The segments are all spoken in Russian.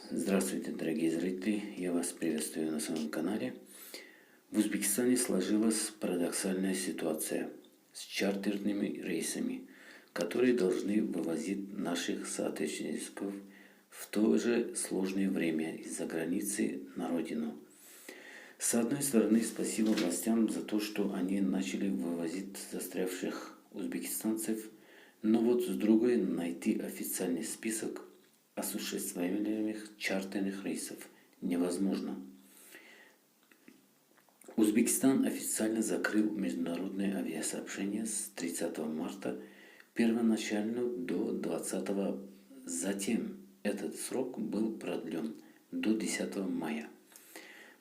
Здравствуйте, дорогие зрители! Я вас приветствую на своем канале. В Узбекистане сложилась парадоксальная ситуация с чартерными рейсами, которые должны вывозить наших соотечественников в то же сложное время из-за границы на родину. С одной стороны, спасибо властям за то, что они начали вывозить застрявших узбекистанцев, но вот с другой найти официальный список осуществляемых чартерных рейсов невозможно. Узбекистан официально закрыл международное авиасообщение с 30 марта первоначально до 20. Затем этот срок был продлен до 10 мая.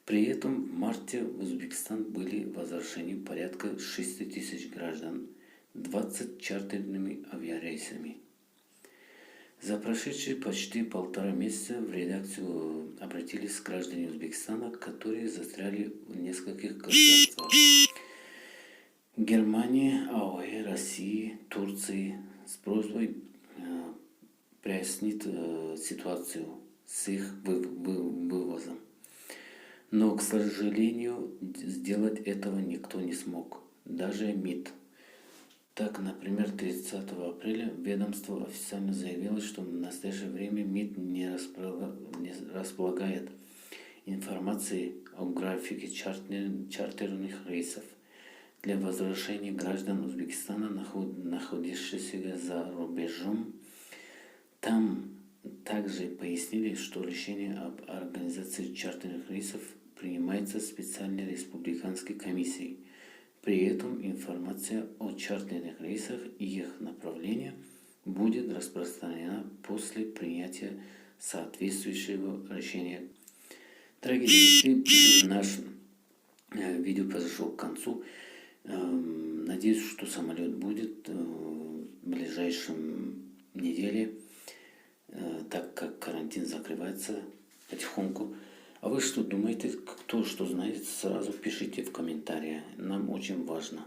При этом в марте в Узбекистан были возвращены порядка 6 тысяч граждан 20 чартерными авиарейсами. За прошедшие почти 1,5 месяца в редакцию обратились граждане Узбекистана, которые застряли в нескольких государствах: Германии, АОЭ, России, Турции, с просьбой прояснить ситуацию с их вывозом. Но, к сожалению, сделать этого никто не смог, даже МИД. Так, например, 30 апреля ведомство официально заявило, что в настоящее время МИД не располагает информацией о графике чартерных рейсов для возвращения граждан Узбекистана, находящихся за рубежом. Там также пояснили, что решение об организации чартерных рейсов принимается специальной республиканской комиссией. При этом информация о чартерных рейсах и их направлениях будет распространена после принятия соответствующего решения. Дорогие зрители, наш видео подошло к концу. Надеюсь, что самолет будет в ближайшем неделе, так как карантин закрывается потихоньку. А вы что думаете? Кто что знает, сразу пишите в комментариях. Нам очень важно.